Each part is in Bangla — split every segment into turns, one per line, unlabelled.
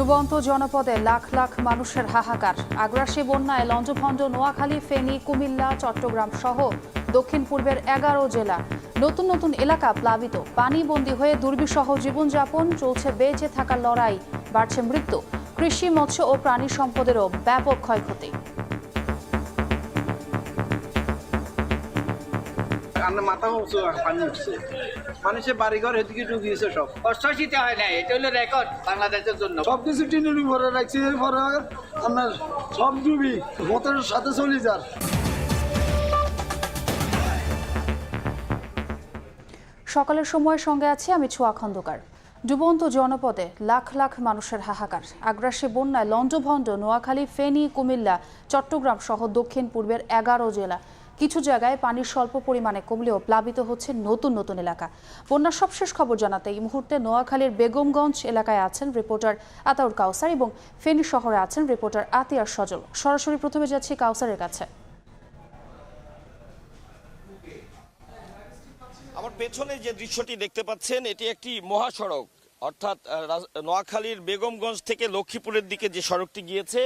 ডুবন্ত জনপদে লাখ লাখ মানুষের হাহাকার। আগ্রাসী বন্যায় লঞ্চভঞ্জ, নোয়াখালী, ফেনী, কুমিল্লা, চট্টগ্রাম সহ দক্ষিণ পূর্বের 11 জেলা। নতুন নতুন এলাকা প্লাবিত, পানিবন্দী হয়ে দুর্বিষহ জীবনযাপন চলছে, বেঁচে থাকার লড়াই, বাড়ছে মৃত্যু। কৃষি, মৎস্য ও প্রাণী সম্পদেরও ব্যাপক ক্ষয়ক্ষতি।
মাথা পানি উঠছে, মানুষের বাড়িঘর এদিকে ঢুকিয়েছে, সব
কষ্টশীতে হয় না। এটা হলো রেকর্ড বাংলাদেশের জন্য।
সবকিছু টিনুরি ভরে রাখছি, এরপরে আপনার সব ডুবি মতের সাথে চলে যান।
সকালের সময়ের সঙ্গে আছি আমি ছোয়া খন্দকার। ডুবন্ত জনপদে লাখ লাখ মানুষের হাহাকার। আগ্রাসী বন্যায় লঞ্চভঞ্জ, নোয়াখালী, ফেনী, কুমিল্লা, চট্টগ্রাম সহ দক্ষিণ পূর্বের 11 জেলা। কিছু জায়গায় পানির স্বল্প পরিমাণে কমলেও প্লাবিত হচ্ছে নতুন নতুন এলাকা। বন্যার সবশেষ খবর জানাতে এই মুহূর্তে নোয়াখালীর বেগমগঞ্জ এলাকায় আছেন রিপোর্টার আতাউর কাউসার এবং ফেনী শহরে আছেন রিপোর্টার আতিয়ার সজল। সরাসরি প্রথমে যাচ্ছি কাউসারের কাছে।
আমার পেছনে যে দৃশ্যটি দেখতে পাচ্ছেন, এটি একটি মহাসড়ক, অর্থাৎ নোয়াখালীর বেগমগঞ্জ থেকে লক্ষ্মীপুরের দিকে যে সড়কটি গিয়েছে,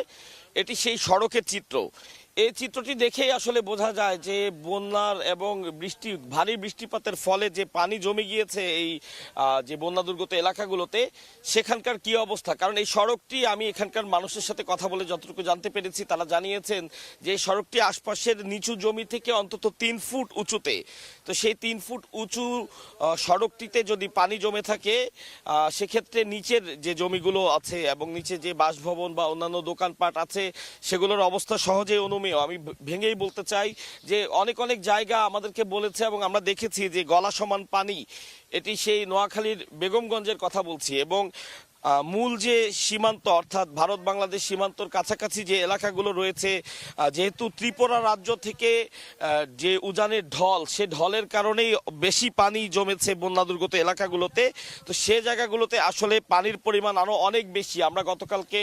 এটি সেই সড়কের চিত্র। এই চিত্রটি দেখেই আসলে বোঝা যায় যে বন্যার এবং ভারী বৃষ্টিপাতের ফলে যে পানি জমে গিয়েছে এই যে বন্যা দুর্গত এলাকাগুলোতে, সেখানকার কি অবস্থা। কারণ এই সড়কটি, আমি এখানকার মানুষের সাথে কথা বলে যতটুকু জানতে পেরেছি, তারা জানিয়েছেন যে এই সড়কটি আশপাশের নিচু জমি থেকে অন্তত 3 ফুট উঁচুতে। তো সেই 3 ফুট উঁচু সড়কটিতে যদি পানি জমে থাকে, সেক্ষেত্রে নিচের যে জমিগুলো আছে এবং নিচে যে বাসভবন বা অন্যান্য দোকানপাট আছে, সেগুলোর অবস্থা সহজেই অনুমেয়। আমি ভেঙেই বলতে চাই যে অনেক অনেক জায়গা আমাদেরকে বলেছে এবং আমরা দেখেছি যে গলা সমান পানি। এটি সেই নোয়াখালীর বেগমগঞ্জের কথা বলছি। এবং মূল যে সীমান্ত, অর্থাৎ ভারত বাংলাদেশ সীমান্তর কাছাকাছি যে এলাকাগুলো রয়েছে, যেহেতু ত্রিপুরা রাজ্য থেকে যে উজানের ঢল, সে ঢলের কারণেই বেশি পানি জমেছে বন্যা দুর্গত এলাকাগুলোতে। তো সে জায়গাগুলোতে আসলে পানির পরিমাণ আরও অনেক বেশি। আমরা গতকালকে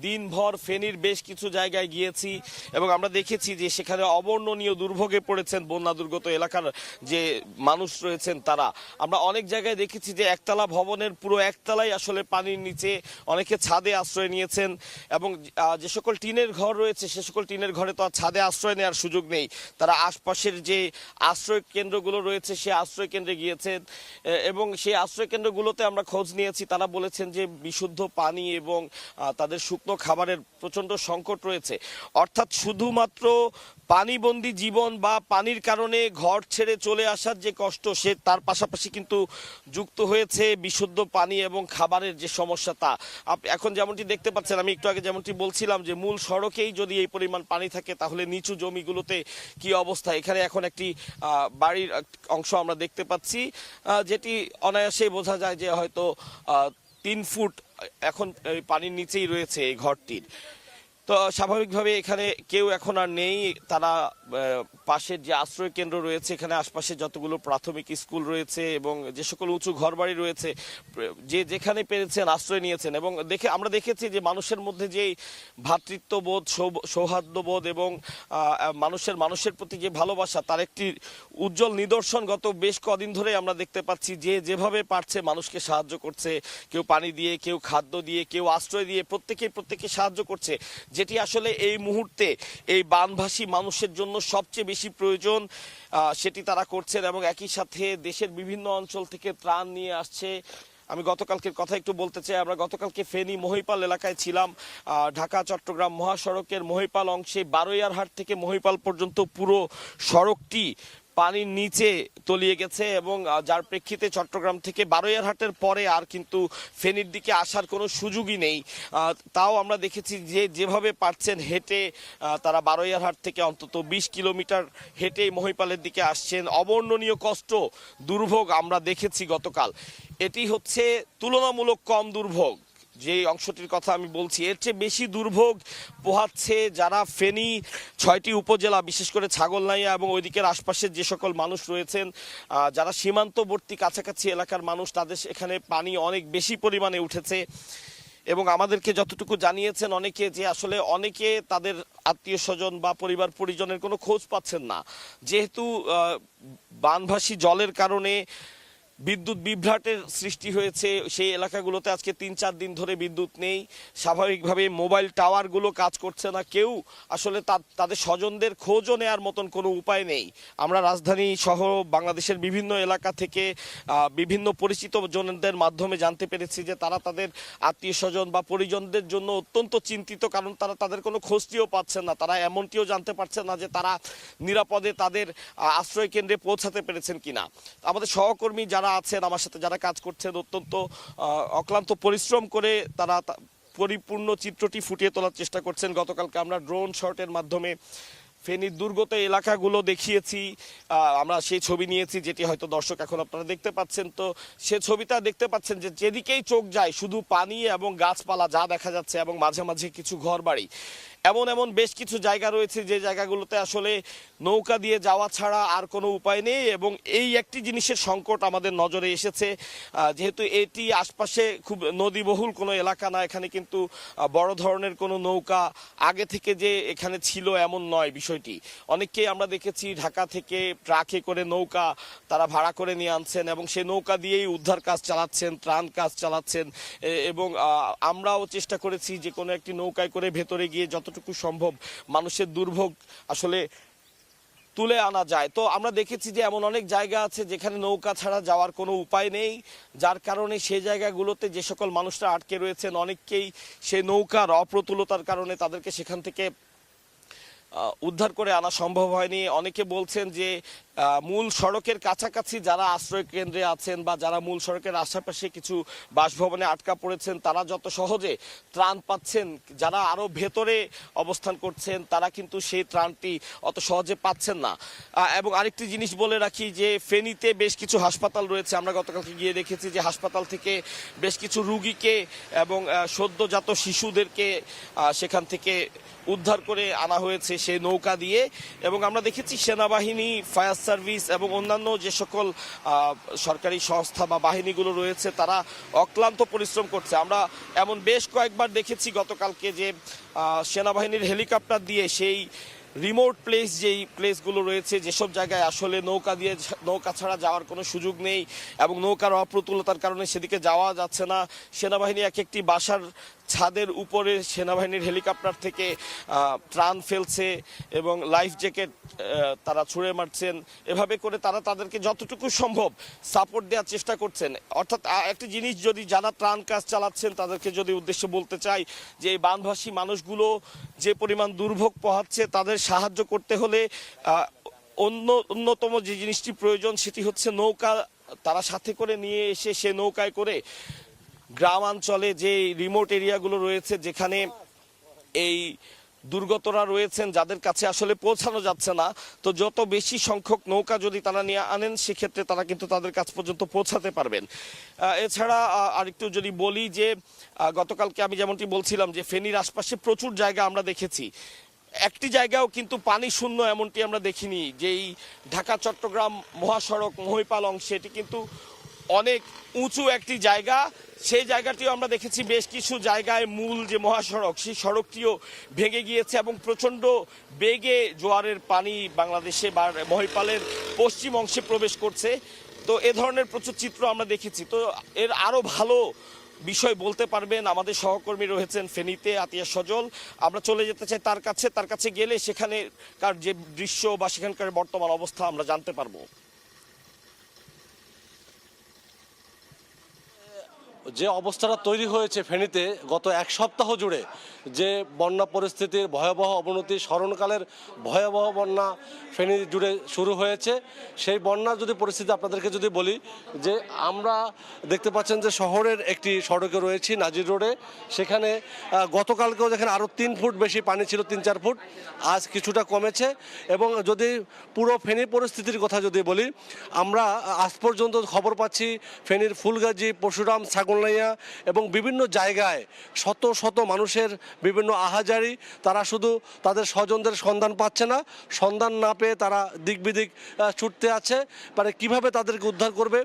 দিনভর ফেনীর বেশ কিছু জায়গায় গিয়েছি এবং আমরা দেখেছি যে সেখানে অবর্ণনীয় দুর্ভোগে পড়েছেন বন্যা দুর্গত এলাকার যে মানুষ রয়েছেন তারা। আমরা অনেক জায়গায় দেখেছি যে একতলা ভবনের পুরো একতলাই আসলে পানির নিচে, অনেকে ছাদে আশ্রয় নিয়েছেন এবং যে সকল টিনের ঘর রয়েছে, সে সকল টিনের ঘরে তো আর ছাদে আশ্রয় নেওয়ার সুযোগ নেই। তারা আশপাশের যে আশ্রয় কেন্দ্রগুলো রয়েছে, সে আশ্রয় কেন্দ্রে গিয়েছেন এবং সেই আশ্রয় কেন্দ্রগুলোতে আমরা খোঁজ নিয়েছি। তারা বলেছেন যে বিশুদ্ধ পানি এবং তাদের শুকনো খাবারের প্রচণ্ড সংকট রয়েছে। অর্থাৎ শুধুমাত্র পানিবন্দী জীবন বা পানির কারণে ঘর ছেড়ে চলে আসার যে কষ্ট, সে তার পাশাপাশি কিন্তু যুক্ত হয়েছে বিশুদ্ধ পানি এবং খাবারের যে সমস্যা, তা এখন যেমনটি দেখতে পাচ্ছেন, আমি একটু আগে যেমনটি বলছিলাম যে মূল সড়কেই যদি এই পরিমাণ পানি থাকে, তাহলে নিচু জমিগুলোতে কি অবস্থা। এখানে এখন একটি বাড়ির অংশ আমরা দেখতে পাচ্ছি, যেটি অনায়াসেই বোঝা যায় যে হয়তো 3 ফুট এখন পানির নিচেই রয়েছে এই ঘরটির। তো স্বাভাবিকভাবে এখানে কেউ এখন আর নেই। তারা পাশের যে আশ্রয় কেন্দ্র রয়েছে, এখানে আশপাশে যতগুলো প্রাথমিক স্কুল রয়েছে এবং যে সকল উঁচু ঘরবাড়ি রয়েছে, যে যেখানে পেরেছেন আশ্রয় নিয়েছেন। এবং আমরা দেখেছি যে মানুষের মধ্যে যে ভ্রাতৃত্ববোধ, সৌহার্দ্যবোধ এবং মানুষের প্রতি যে ভালোবাসা, তার একটি উজ্জ্বল নিদর্শন গত বেশ কদিন ধরে আমরা দেখতে পাচ্ছি। যে যেভাবে পারছে মানুষকে সাহায্য করছে, কেউ পানি দিয়ে, কেউ খাদ্য দিয়ে, কেউ আশ্রয় দিয়ে, প্রত্যেকে সাহায্য করছে, যেটি আসলে এই মুহূর্তে এই বানভাসী মানুষের জন্য সবচেয়ে বেশি প্রয়োজন, সেটি তারা করছেন। এবং একই সাথে দেশের বিভিন্ন অঞ্চল থেকে ত্রাণ নিয়ে আসছে। আমি গতকালকের কথা একটু বলতে চাই। আমরা গতকালকে ফেনী মহিপাল এলাকায় ছিলাম। ঢাকা চট্টগ্রাম মহাসড়কের মহিপাল অংশে বারৈয়ারহাট থেকে মহিপাল পর্যন্ত পুরো সড়কটি পানির নিচে তলিয়ে গেছে এবং যার প্রেক্ষিতে চট্টগ্রাম থেকে বারৈয়ারহাটের পরে আর কিন্তু ফেনীর দিকে আসার কোনো সুযোগই নেই। তাও আমরা দেখেছি যে যেভাবে পারছেন হেঁটে তারা বারৈয়ারহাট থেকে অন্তত 20 কিলোমিটার হেঁটে মহিপালের দিকে আসছেন। অবর্ণনীয় কষ্ট, দুর্ভোগ আমরা দেখেছি গতকাল। এটি হচ্ছে তুলনামূলক কম দুর্ভোগ। যে অংশটির কথা আমি বলছি, এর চেয়ে বেশি দুর্ভোগ পোহাচ্ছে যারা ফেনী 6টি উপজেলা, বিশেষ করে ছাগলনাইয়া এবং ওই দিকের আশপাশের যে সকল মানুষ রয়েছেন, যারা সীমান্তবর্তী কাছাকাছি এলাকার মানুষ, তাদের এখানে পানি অনেক বেশি পরিমাণে উঠেছে। এবং আমাদেরকে যতটুকু জানিয়েছেন অনেকে, যে আসলে অনেকে তাদের আত্মীয় স্বজন বা পরিবার পরিজনের কোনো খোঁজ পাচ্ছেন না, যেহেতু বানভাসী জলের কারণে বিদ্যুৎ বিভ্রাটের সৃষ্টি হয়েছে। সেই এলাকাগুলোতে আজকে 3-4 দিন ধরে বিদ্যুৎ নেই। স্বাভাবিকভাবে মোবাইল টাওয়ারগুলো কাজ করছে না। কেউ আসলে তাদের স্বজনদের খোঁজও নেওয়ার মতন কোনো উপায় নেই। আমরা রাজধানী সহ বাংলাদেশের বিভিন্ন এলাকা থেকে বিভিন্ন পরিচিত জনদের মাধ্যমে জানতে পেরেছি যে তারা তাদের আত্মীয় স্বজন বা পরিজনদের জন্য অত্যন্ত চিন্তিত, কারণ তারা তাদের কোনো খোঁজটিও পাচ্ছেন না। তারা এমনটিও জানতে পারছেন না যে তারা নিরাপদে তাদের আশ্রয় কেন্দ্রে পৌঁছাতে পেরেছেন কিনা। আমাদের সহকর্মী যারা আছেন, আমার সাথে যারা কাজ করছেন, অত্যন্ত অক্লান্ত পরিশ্রম করে তারা পরিপূর্ণ চিত্রটি ফুটিয়ে তোলার চেষ্টা করছেন। গতকালকে আমরা ড্রোন শটের মাধ্যমে ফেনীর দুর্গত এলাকাগুলো দেখিয়েছি, আমরা সেই ছবি নিয়েছি, যেটি হয়তো দর্শক এখন আপনারা দেখতে পাচ্ছেন। তো সে ছবিটা দেখতে পাচ্ছেন যে যেদিকেই চোখ যায় শুধু পানি এবং গাছপালা যা দেখা যাচ্ছে, এবং মাঝে মাঝে কিছু ঘরবাড়ি। এমন বেশ কিছু জায়গা রয়েছে যে জায়গাগুলোতে আসলে নৌকা দিয়ে যাওয়া ছাড়া আর কোনো উপায় নেই, এবং এই একটি জিনিসের সংকট আমাদের নজরে এসেছে। যেহেতু এটি আশপাশে খুব নদীবহুল কোনো এলাকা না, এখানে কিন্তু বড় ধরনের কোনো নৌকা আগে থেকে যে এখানে ছিল এমন নয় বিষয়টি। অনেককেই আমরা দেখেছি ঢাকা থেকে ট্রাকে করে নৌকা তারা ভাড়া করে নিয়ে আনছেন, এবং সেই নৌকা দিয়েই উদ্ধার কাজ চালাচ্ছেন, ত্রাণ কাজ চালাচ্ছেন। এবং আমরাও চেষ্টা করেছি যে কোনো একটি নৌকায় করে ভেতরে গিয়ে যতটুকু সম্ভব মানুষের দুর্ভোগ আসলে তুলে আনা যায়। তো আমরা দেখেছি যে এমন অনেক জায়গা আছে যেখানে নৌকা ছাড়া যাওয়ার কোনো উপায় নেই, যার কারণে সেই জায়গাগুলোতে যে সকল মানুষরা আটকে রয়েছেন অনেককেই সেই নৌকার অপ্রতুলতার কারণে তাদেরকে সেখান থেকে উদ্ধার করে আনা সম্ভব হয়নি। অনেকে বলছেন যে মূল সড়কের কাছাকাছি যারা আশ্রয় কেন্দ্রে আছেন বা যারা মূল সড়কের আশেপাশে কিছু বাসভবনে আটকা পড়েছেন তারা যত সহজে ত্রাণ পাচ্ছেন, যারা আরো ভেতরে অবস্থান করছেন তারা কিন্তু সেই ত্রাণটি অত সহজে পাচ্ছেন না। এবং আরেকটি জিনিস বলে রাখি যে ফেনীতে বেশ কিছু হাসপাতাল রয়েছে। আমরা গতকালকে গিয়ে দেখেছি যে হাসপাতাল থেকে বেশ কিছু রুগীকে এবং সদ্যজাত শিশুদেরকে সেখান থেকে উদ্ধার করে আনা হয়েছে সেই নৌকা দিয়ে। এবং আমরা দেখেছি সেনাবাহিনী, ফায়ার সার্ভিস এবং অন্যান্য যে সকল সরকারি সংস্থা বা বাহিনীগুলো রয়েছে তারা অক্লান্ত পরিশ্রম করছে। আমরা এমন বেশ কয়েকবার দেখেছি গতকালকে যে সেনাবাহিনীর হেলিকপ্টার দিয়ে সেই রিমোট প্লেস যেই প্লেসগুলো রয়েছে, যেসব জায়গায় আসলে নৌকা ছাড়া যাওয়ার কোনো সুযোগ নেই এবং নৌকার অপ্রতুলতার কারণে সেদিকে যাওয়া যাচ্ছে না, সেনাবাহিনী এক একটি বাসার ছাদের উপরে সেনাবাহিনীর হেলিকপ্টার থেকে ত্রাণ ফেলছে এবং লাইফ জ্যাকেট তারা ছুঁড়ে মারছেন। এভাবে করে তারা তাদেরকে যতটুকু সম্ভব সাপোর্ট দেওয়ার চেষ্টা করছেন। অর্থাৎ একটি জিনিস যদি যারা ত্রাণ কাজ চালাচ্ছেন তাদেরকে যদি উদ্দেশ্য বলতে চাই যে এই বানভাসী মানুষগুলো যে পরিমাণ দুর্ভোগ পোহাচ্ছে তাদের সাহায্য করতে হলে অন্যতম যে জিনিসটি প্রয়োজন সেটি হচ্ছে নৌকা তারা সাথে করে নিয়ে এসে সে নৌকায় করে গ্রামাঞ্চলে যে রিমোট এরিয়াগুলো রয়েছে যেখানে এই দুর্গতরা রয়েছেন যাদের কাছে আসলে পৌঁছানো যাচ্ছে না, তো যত বেশি সংখ্যক নৌকা যদি তারা নিয়ে আনেন সেক্ষেত্রে তারা কিন্তু তাদের কাছ পর্যন্ত পৌঁছাতে পারবেন। এছাড়া আরেকটু যদি বলি যে গতকালকে আমি যেমনটি বলছিলাম যে ফেনীর আশপাশে প্রচুর জায়গা আমরা দেখেছি, একটি জায়গাও কিন্তু পানি শূন্য এমনটি আমরা দেখিনি। যেই ঢাকা চট্টগ্রাম মহাসড়ক মহিপাল অংশে এটি কিন্তু অনেক উঁচু একটি জায়গা, সেই জায়গাটিও আমরা দেখেছি বেশ কিছু জায়গায় মূল যে মহাসড়ক সেই সড়কটিও ভেঙে গিয়েছে এবং প্রচণ্ড বেগে জোয়ারের পানি বাংলাদেশে বা মহিপালের পশ্চিম অংশে প্রবেশ করছে। তো এ ধরনের প্রচুর চিত্র আমরা দেখেছি। তো এর আরও ভালো বিষয় বলতে পারবেন আমাদের সহকর্মী রয়েছেন ফেনীতে, আতিয়া সজল। আমরা চলে যেতে চাই তার কাছে গেলে সেখানেকার যে দৃশ্য বা সেখানকার বর্তমান অবস্থা আমরা জানতে পারবো।
যে অবস্থাটা তৈরি হয়েছে ফেনীতে গত এক সপ্তাহ জুড়ে, যে বন্যা পরিস্থিতির ভয়াবহ অবনতি, স্মরণকালের ভয়াবহ বন্যা ফেনী জুড়ে শুরু হয়েছে, সেই বন্যার যদি পরিস্থিতি আপনাদেরকে যদি বলি যে আমরা দেখতে পাচ্ছেন যে শহরের একটি সড়কে রয়েছি নাজির রোডে, সেখানে গতকালকেও দেখেন আরও 3 ফুট বেশি পানি ছিল, 3-4 ফুট, আজ কিছুটা কমেছে। এবং যদি পুরো ফেনী পরিস্থিতির কথা যদি বলি, আমরা আজ পর্যন্ত খবর পাচ্ছি ফেনীর ফুলগাজী, পরশুরাম, ছাগলনাইয়া এবং বিভিন্ন জায়গায় শত শত মানুষের বিভিন্ন আহাজারি, তারা শুধু তাদের স্বজনদের সন্ধান পাচ্ছে না, সন্ধান না পেয়ে তারা দিক বিদিক ছুটতে আছে, মানে কিভাবে তাদেরকে উদ্ধার করবে।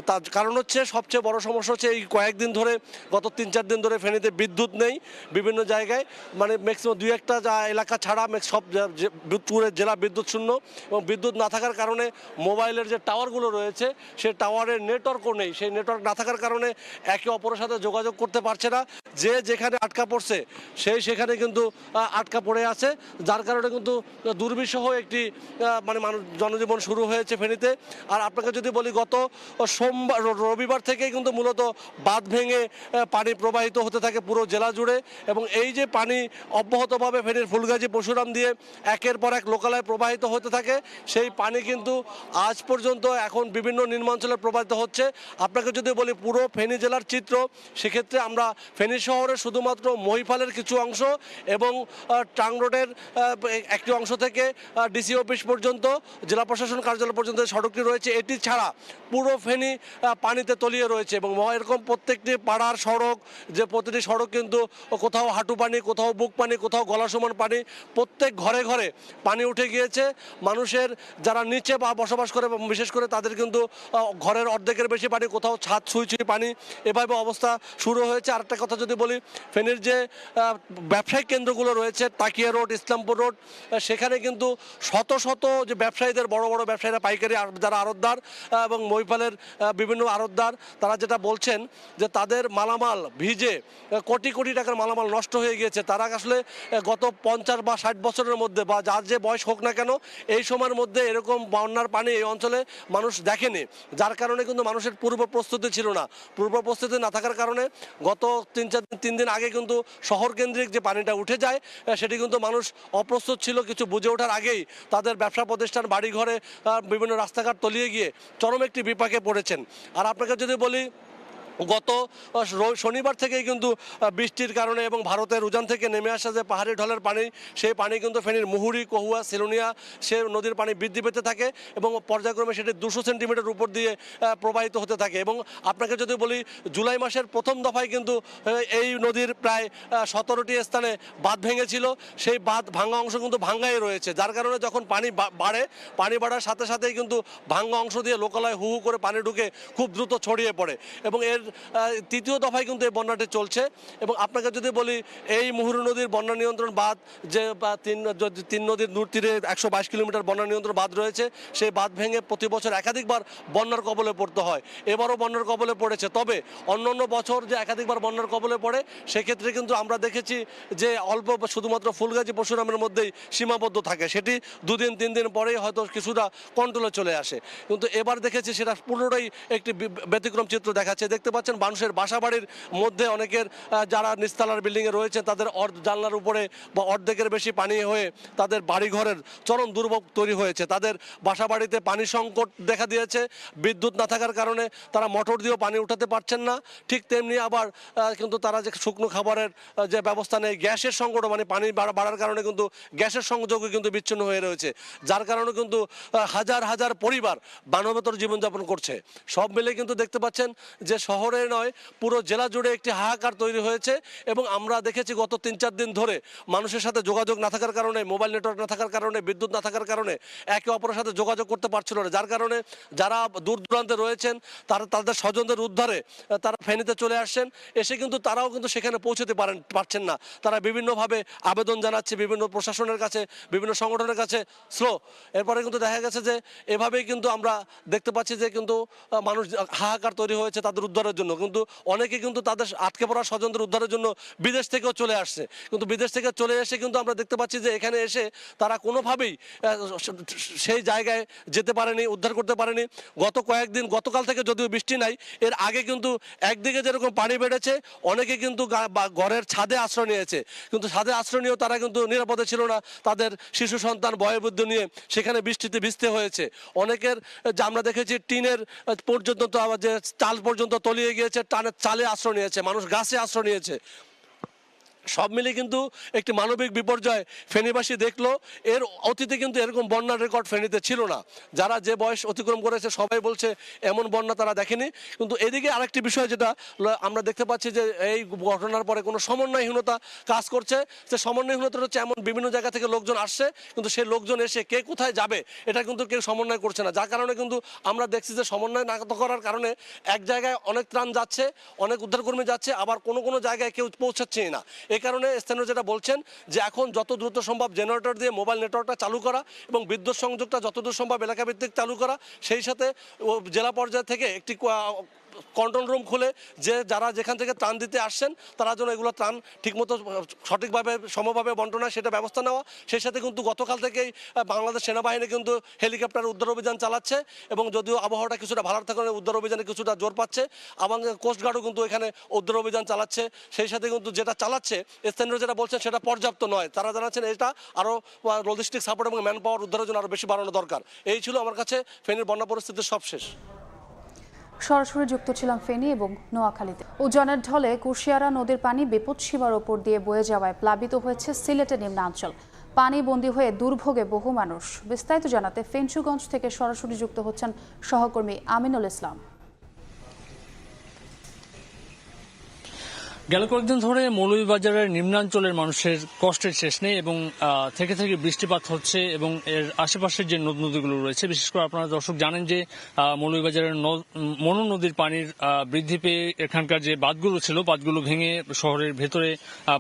তার কারণ হচ্ছে সবচেয়ে বড় সমস্যা হচ্ছে এই কয়েকদিন ধরে, গত 3-4 দিন ধরে ফেনীতে বিদ্যুৎ নেই বিভিন্ন জায়গায়, মানে ম্যাক্সিমাম 2-1টা এলাকা ছাড়া সব পুরো জেলা বিদ্যুৎ শূন্য। এবং বিদ্যুৎ না থাকার কারণে মোবাইলের যে টাওয়ারগুলো রয়েছে সেই টাওয়ারের নেটওয়ার্কও নেই, সেই নেটওয়ার্ক না থাকার কারণে একে অপরের সাথে যোগাযোগ করতে পারছে না, যে যেখানে আটকা পড়ছে সেই সেখানে কিন্তু আটকা পড়ে আছে, যার কারণে কিন্তু দুর্বিষহ একটি মানে মানুষ জনজীবন শুরু হয়েছে ফেনীতে। আর আপনাকে যদি বলি, গত সোমবার রবিবার থেকেই কিন্তু মূলত বাঁধ ভেঙে পানি প্রবাহিত হতে থাকে পুরো জেলা জুড়ে, এবং এই যে পানি অব্যাহতভাবে ফেনীর ফুলগাজী পরশুরাম দিয়ে একের পর এক লোকালয়ে প্রবাহিত হতে থাকে, সেই পানি কিন্তু আজ পর্যন্ত এখন বিভিন্ন নিম্নাঞ্চলে প্রবাহিত হচ্ছে। আপনাকে যদি বলি পুরো ফেনী জেলার চিত্র, সেক্ষেত্রে আমরা ফেনী শহরের শুধুমাত্র মহিফালের কিছু অংশ এবং টাং রোডের একটি অংশ থেকে ডিসি অফিস পর্যন্ত, জেলা প্রশাসন কার্যালয় পর্যন্ত সড়কটি রয়েছে, এটি ছাড়া পুরো ফেনী পানিতে তলিয়ে রয়েছে। এবং এরকম প্রত্যেকটি পাড়ার সড়ক, যে প্রতিটি সড়ক কিন্তু কোথাও হাঁটু পানি, কোথাও বুক পানি, কোথাও গলা সমান পানি, প্রত্যেক ঘরে ঘরে পানি উঠে গিয়েছে। মানুষের যারা নিচে বা বসবাস করে, বিশেষ করে তাদের কিন্তু ঘরের অর্ধেকের বেশি পানি, কোথাও ছাদ ছুঁই ছুঁই পানি, এভাবে অবস্থা শুরু হয়েছে। আরেকটা কথা যদি বলি, ফেনীর যে ব্যবসায়িক কেন্দ্রগুলো রয়েছে, তাকিয়া রোড, ইসলামপুর রোড, সেখানে কিন্তু শত শত যে ব্যবসায়ীদের, বড় বড় ব্যবসায়ীরা, পাইকারি যারা আড়তদার এবং মহিপালের বিভিন্ন আড়তদার, তারা যেটা বলছেন যে তাদের মালামাল ভিজে কোটি কোটি টাকার মালামাল নষ্ট হয়ে গিয়েছে। তারা আসলে গত 50 বা 60 বছরের মধ্যে, বা যার যে বয়স হোক না কেন, এই সময়ের মধ্যে এরকম বন্যার পানি এই অঞ্চলে মানুষ দেখেনি, যার কারণে কিন্তু মানুষের পূর্ব প্রস্তুতি ছিল না। পূর্ব প্রস্তুতি না থাকার কারণে গত 3 দিন আগে কিন্তু শহর কেন্দ্রিক যে পানিটা উঠে যায়, সেটি কিন্তু মানুষ অপ্রস্তুত ছিল। কিছু বুঝে ওঠার আগেই তাদের ব্যবসা প্রতিষ্ঠান, বাড়িঘরে, বিভিন্ন রাস্তাঘাট তলিয়ে গিয়ে চরম একটি বিপাকে পড়েছেন। আর আপনাকে যদি বলি, গত শনিবার থেকেই কিন্তু বৃষ্টির কারণে এবং ভারতের উজান থেকে নেমে আসা যে পাহাড়ি ঢলের পানি, সেই পানি কিন্তু ফেনীর মুহুরী, কহুয়া, সেলুনিয়া সে নদীর পানি বৃদ্ধি পেতে থাকে এবং পর্যায়ক্রমে সেটি 200 সেন্টিমিটার উপর দিয়ে প্রবাহিত হতে থাকে। এবং আপনাকে যদি বলি, জুলাই মাসের প্রথম দফায় কিন্তু এই নদীর প্রায় 17টি স্থানে বাঁধ ভেঙেছিল। সেই বাঁধ ভাঙা অংশ কিন্তু ভাঙ্গাই রয়েছে, যার কারণে যখন পানি বাড়ে, পানি বাড়ার সাথে সাথেই কিন্তু ভাঙ্গা অংশ দিয়ে লোকালয়ে হু হু করে পানি ঢুকে খুব দ্রুত ছড়িয়ে পড়ে। এবং এর তৃতীয় দফায় কিন্তু এই বন্যাটি চলছে। এবং আপনাকে যদি বলি, এই মুহুরী নদীর বন্যা নিয়ন্ত্রণ বাঁধ, যে তিন নদীর নূর তীরে 122 কিলোমিটার বন্যা নিয়ন্ত্রণ বাঁধ রয়েছে, সেই বাঁধ ভেঙে প্রতি বছর একাধিকবার বন্যার কবলে পড়তে হয়। এবারও বন্যার কবলে পড়েছে। তবে অন্যান্য বছর যে একাধিকবার বন্যার কবলে পড়ে, সেক্ষেত্রে কিন্তু আমরা দেখেছি যে অল্প শুধুমাত্র ফুলগাজী পরশুরামের মধ্যেই সীমাবদ্ধ থাকে, সেটি 2 দিন 3 দিন পরেই হয়তো কিছুটা কন্ট্রোলে চলে আসে। কিন্তু এবার দেখেছি সেটা পুরোটাই একটি ব্যতিক্রম চিত্র দেখাচ্ছে। দেখতে পাচ্ছেন মানুষের বাসাবাড়ির মধ্যে অনেকের, যারা নিচতলার বিল্ডিংয়ে রয়েছে, তাদের জানলার উপরে বা অর্ধেকের বেশি পানি হয়ে তাদের বাড়িঘরের চরম দুর্ভোগ তৈরি হয়েছে। তাদের বাসাবাড়িতে পানি সংকট দেখা দিয়েছে। বিদ্যুৎ না থাকার কারণে তারা মোটর দিয়েও পানি উঠাতে পারছেন না। ঠিক তেমনি আবার কিন্তু তারা যে শুকনো খাবারের যে ব্যবস্থা নেই, গ্যাসের সংকট, মানে পানি বাড়ার কারণে কিন্তু গ্যাসের সংযোগও কিন্তু বিচ্ছিন্ন হয়ে রয়েছে, যার কারণে কিন্তু হাজার হাজার পরিবার বানবেতর জীবনযাপন করছে। সব মিলে কিন্তু দেখতে পাচ্ছেন যে শহরে নয়, পুরো জেলা জুড়ে একটি হাহাকার তৈরি হয়েছে। এবং আমরা দেখেছি গত 3-4 দিন ধরে মানুষের সাথে যোগাযোগ না থাকার কারণে, মোবাইল নেটওয়ার্ক না থাকার কারণে, বিদ্যুৎ না থাকার কারণে একে অপরের সাথে যোগাযোগ করতে পারছিল না, যার কারণে যারা দূর দূরান্তে রয়েছেন তারা তাদের স্বজনদের উদ্ধারে তারা ফেনীতে চলে আসছেন। এসে কিন্তু তারাও কিন্তু সেখানে পৌঁছতে পারছেন না। তারা বিভিন্নভাবে আবেদন জানাচ্ছে বিভিন্ন প্রশাসনের কাছে, বিভিন্ন সংগঠনের কাছে, স্লো। এরপরে কিন্তু দেখা গেছে যে এভাবেই কিন্তু আমরা দেখতে পাচ্ছি যে কিন্তু মানুষ হাহাকার তৈরি হয়েছে তাদের উদ্ধারের জন্য। কিন্তু অনেকে কিন্তু তাদের আটকে পড়া স্বজনদের উদ্ধারের জন্য বিদেশ থেকেও চলে আসছে। কিন্তু বিদেশ থেকে চলে এসে কিন্তু আমরা দেখতে পাচ্ছি যে এখানে এসে তারা কোনোভাবেই সেই জায়গায় যেতে পারেনি, উদ্ধার করতে পারেনি। গত কয়েকদিন, গতকাল থেকে যদিও বৃষ্টি নাই, এর আগে কিন্তু একদিকে যেরকম পানি বেড়েছে, অনেকে কিন্তু ঘরের ছাদে আশ্রয় নিয়েছে। কিন্তু ছাদে আশ্রয় নিয়েও তারা কিন্তু নিরাপদে ছিল না। তাদের শিশু সন্তান, বয়োবৃদ্ধ নিয়ে সেখানে বৃষ্টিতে ভিজতে হয়েছে। অনেকের যে আমরা দেখেছি টিনের পর্যন্ত, যে চাল পর্যন্ত তলিয়ে গিয়েছে, টানের চালে আশ্রয় নিয়েছে, মানুষ গাছে আশ্রয় নিয়েছে। সব মিলে কিন্তু একটি মানবিক বিপর্যয় ফেনীবাসী দেখলো। এর অতীতে কিন্তু এরকম বন্যার রেকর্ড ফেনীতে ছিল না। যারা যে বয়স অতিক্রম করেছে সবাই বলছে এমন বন্যা তারা দেখেনি। কিন্তু এদিকে আরেকটি বিষয় যেটা আমরা দেখতে পাচ্ছি যে এই ঘটনার পরে কোনো সমন্বয়হীনতা কাজ করছে। যে সমন্বয়হীনতা হচ্ছে এমন বিভিন্ন জায়গা থেকে লোকজন আসছে, কিন্তু সেই লোকজন এসে কে কোথায় যাবে এটা কিন্তু কেউ সমন্বয় করছে না। যার কারণে কিন্তু আমরা দেখছি যে সমন্বয় না করার কারণে এক জায়গায় অনেক ত্রাণ যাচ্ছে, অনেক উদ্ধারকর্মী যাচ্ছে, আবার কোনো কোনো জায়গায় কেউ পৌঁছাচ্ছেই না। এই কারণে স্থানীয় যেটা বলছেন যে এখন যত দ্রুত সম্ভব জেনারেটর দিয়ে মোবাইল নেটওয়ার্কটা চালু করা এবং বিদ্যুৎ সংযোগটা যতদূর সম্ভব এলাকা ভিত্তিক চালু করা, সেই সাথে জেলা পর্যায় থেকে একটি কন্ট্রোল রুম খুলে যে যারা যেখান থেকে ত্রাণ দিতে আসছেন তারা যেন এগুলো ত্রাণ ঠিকমতো সঠিকভাবে সমভাবে বন্টন হয় সেটা ব্যবস্থা নেওয়া। সেই সাথে কিন্তু গতকাল থেকেই বাংলাদেশ সেনাবাহিনী কিন্তু হেলিকপ্টার উদ্ধার অভিযান চালাচ্ছে এবং যদিও আবহাওয়াটা কিছুটা ভালো থাকার উদ্ধার অভিযানে কিছুটা জোর পাচ্ছে, এবং কোস্টগার্ডও কিন্তু এখানে উদ্ধার অভিযান চালাচ্ছে। সেই সাথে কিন্তু যেটা চালাচ্ছে স্থানীয় যেটা বলছেন সেটা পর্যাপ্ত নয়। তারা জানাচ্ছেন এটা আরও লজিস্টিক সাপোর্ট এবং ম্যান পাওয়ার উদ্ধারের জন্য আরও বেশি বাড়ানো দরকার। এই ছিল আমার কাছে ফেনীর বন্যা পরিস্থিতির সবশেষ।
সরাসরি যুক্ত ছিলাম ফেনী এবং নোয়াখালীতে। উজানের ঢলে কুশিয়ারা নদীর পানি বিপদসীমার ওপর দিয়ে বয়ে যাওয়ায় প্লাবিত হয়েছে সিলেটের নিম্নাঞ্চল। পানি বন্দী হয়ে দুর্ভোগে বহু মানুষ। বিস্তারিত জানাতে ফেঞ্চুগঞ্জ থেকে সরাসরি যুক্ত হচ্ছেন সহকর্মী আমিনুল ইসলাম।
গেল কয়েকদিন ধরে মৌলভীবাজারের নিম্নাঞ্চলের মানুষের কষ্টের শেষ নেই এবং থেকে থেকে বৃষ্টিপাত হচ্ছে এবং এর আশেপাশের যে নদ নদীগুলো রয়েছে, বিশেষ করে আপনারা দর্শক জানেন যে মৌলভীবাজারের মনু নদীর পানির বৃদ্ধি পেয়ে এখানকার যে বাঁধগুলো ছিল বাঁধগুলো ভেঙে শহরের ভেতরে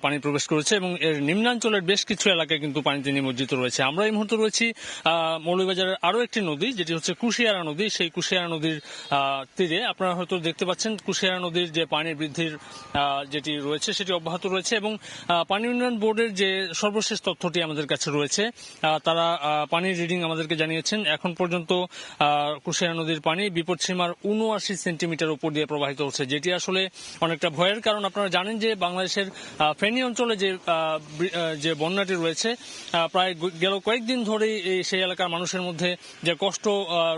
পানি প্রবেশ করেছে এবং এর নিম্নাঞ্চলের বেশ কিছু এলাকায় কিন্তু পানিতে নিমজ্জিত রয়েছে। আমরা এই মুহূর্তে রয়েছি মৌলভীবাজারের আরও একটি নদী যেটি হচ্ছে কুশিয়ারা নদী। সেই কুশিয়ারা নদীর তীরে আপনারা হয়তো দেখতে পাচ্ছেন কুশিয়ারা নদীর যে পানি বৃদ্ধির যেটি রয়েছে সেটি অব্যাহত রয়েছে এবং পানি উন্নয়ন বোর্ডের যে সর্বশেষ তথ্যটি আমাদের কাছে রয়েছে, তারা পানির রিডিং আমাদেরকে জানিয়েছেন এখন পর্যন্ত কুশিয়ারা নদীর পানি বিপদসীমার 79 সেন্টিমিটার উপর দিয়ে প্রবাহিত হচ্ছে, যেটি আসলে অনেকটা ভয়ের কারণ। আপনারা জানেন যে বাংলাদেশের ফেনী অঞ্চলে যে বন্যাটি রয়েছে প্রায় গেল কয়েকদিন ধরেই সেই এলাকার মানুষের মধ্যে যে কষ্ট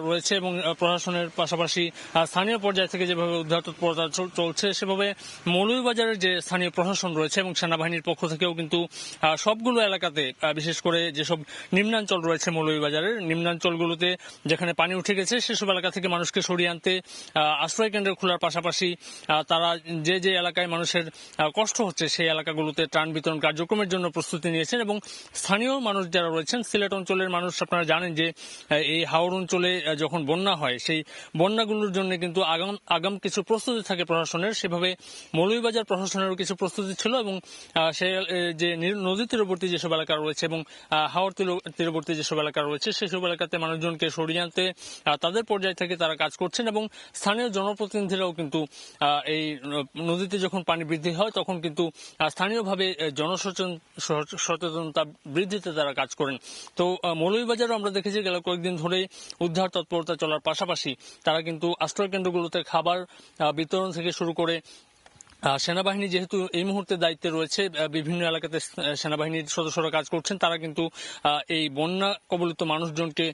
রয়েছে এবং প্রশাসনের পাশাপাশি স্থানীয় পর্যায় থেকে যেভাবে উদ্ধার তৎপরতা চলছে সেভাবে মৌলভীবাজারের যে স্থানীয় প্রশাসন রয়েছে এবং সেনাবাহিনীর পক্ষ থেকেও কিন্তু সবগুলো এলাকাতে বিশেষ করে যেসব নিম্নাঞ্চল রয়েছে মৌলভীবাজারের নিম্নাঞ্চলগুলোতে যেখানে পানি উঠে গেছে সেসব এলাকা থেকে মানুষকে সরিয়ে আনতে আশ্রয় কেন্দ্র খোলার পাশাপাশি তারা যে এলাকায় মানুষের কষ্ট হচ্ছে সেই এলাকাগুলোতে ত্রাণ বিতরণ কার্যক্রমের জন্য প্রস্তুতি নিয়েছেন এবং স্থানীয় মানুষ যারা রয়েছেন সিলেট অঞ্চলের মানুষ আপনারা জানেন যে এই হাওড় অঞ্চলে যখন বন্যা হয় সেই বন্যাগুলোর জন্য কিন্তু আগাম কিছু প্রস্তুতি থাকে প্রশাসনের, সেভাবে মৌলভীবাজার প্রশাসনেরও কিছু প্রস্তুতি ছিল এবং সে যে নদী তীরবর্তী যেসব এলাকা রয়েছে এবং হাওড় তীরবর্তী যেসব এলাকা রয়েছে সেসব এলাকাতে মানুষজনকে সরিয়ে আনতে তাদের পর্যায় থেকে তারা কাজ করছেন এবং স্থানীয় জনপ্রতিনিধিরাও কিন্তু এই নদীতে যখন পানি বৃদ্ধি হয় তখন কিন্তু স্থানীয়ভাবে জনসচেতনতা বৃদ্ধিতে তারা কাজ করেন। তো মৌলভীবাজারও আমরা দেখেছি গেল কয়েকদিন ধরে উদ্ধার তৎপরতা চলার পাশাপাশি তারা কিন্তু আশ্রয় কেন্দ্রগুলোতে খাবার বিতরণ থেকে শুরু করে সেনাবাহিনী যেহেতু এই মুহূর্তে দায়িত্বে রয়েছে বিভিন্ন এলাকাতে সেনাবাহিনীর সদস্যরা কাজ করছেন, তারা কিন্তু এই বন্যা কবলিত মানুষজনকে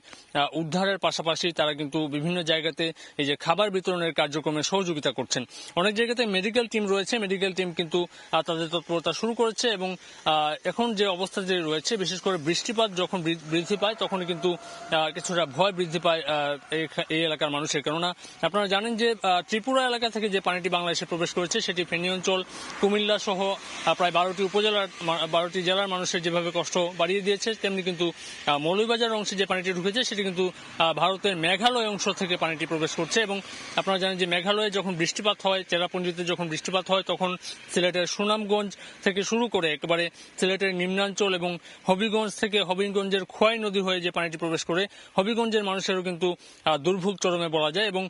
উদ্ধারের পাশাপাশি তারা কিন্তু বিভিন্ন জায়গাতে এই যে খাবার বিতরণের কার্যক্রমে সহযোগিতা করছেন। অনেক জায়গাতে মেডিকেল টিম রয়েছে, মেডিকেল টিম কিন্তু তাদের তৎপরতা শুরু করেছে এবং এখন যে অবস্থা যে রয়েছে বিশেষ করে বৃষ্টিপাত যখন বৃদ্ধি পায় তখন কিন্তু কিছুটা ভয় বৃদ্ধি পায় এই এলাকার মানুষের। কেননা আপনারা জানেন যে ত্রিপুরা এলাকা থেকে যে পানিটি বাংলাদেশে প্রবেশ করেছে সেটি ফেনী অঞ্চল কুমিল্লা সহ প্রায় 12টি জেলার মানুষের যেভাবে কষ্ট বাড়িয়ে দিয়েছে, তেমনি কিন্তু মৌলভীবাজার অংশে যে পানিটি ঢুকেছে সেটি কিন্তু ভারতের মেঘালয় অংশ থেকে পানিটি প্রবেশ করছে এবং আপনারা জানেন যে মেঘালয়ে যখন বৃষ্টিপাত হয়, চেরাপুঞ্জিতে যখন বৃষ্টিপাত হয় তখন সিলেটের সুনামগঞ্জ থেকে শুরু করে একেবারে সিলেটের নিম্নাঞ্চল এবং হবিগঞ্জ থেকে হবিগঞ্জের খোয়াই নদী হয়ে যে পানিটি প্রবেশ করে হবিগঞ্জের মানুষেরও কিন্তু দুর্ভোগ চরমে বলা যায়। এবং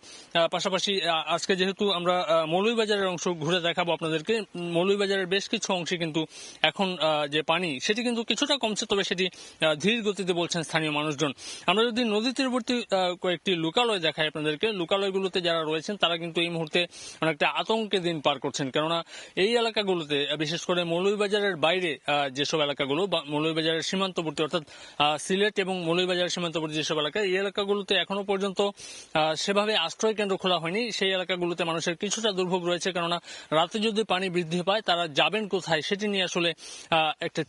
পাশাপাশি আজকে যেহেতু আমরা মৌলভীবাজারের অংশ ঘুরে দেখাবো আপনাদেরকে, মৌলভীবাজারের বেশ কিছু অংশে কিন্তু এখন যে পানি সেটি কিন্তু কিছুটা কমছে, তবে সেটি ধীর গতিতে বলছেন স্থানীয় মানুষজন। আমরা যদি নদী তীরবর্তী কয়েকটি লোকালয় দেখাই আপনাদেরকে, লোকালয়গুলোতে যারা রয়েছেন তারা কিন্তু এই মুহূর্তে অনেকটা আতঙ্কে দিন পার করছেন, কেননা এই এলাকাগুলোতে বিশেষ করে মৌলভীবাজারের বাইরে যেসব এলাকাগুলো বা মৌলভীবাজারের সীমান্তবর্তী অর্থাৎ সিলেট এবং মৌলভীবাজারের সীমান্তবর্তী যেসব এলাকা, এই এলাকাগুলোতে এখনো পর্যন্ত সেভাবে আশ্রয় কেন্দ্র খোলা হয়নি। সেই এলাকাগুলোতে মানুষের কিছুটা দুর্ভোগ রয়েছে, কেননা রাতে যদি পানি বৃদ্ধি পায় তারা যাবেন কোথায় সেটি নিয়ে আসলে একটা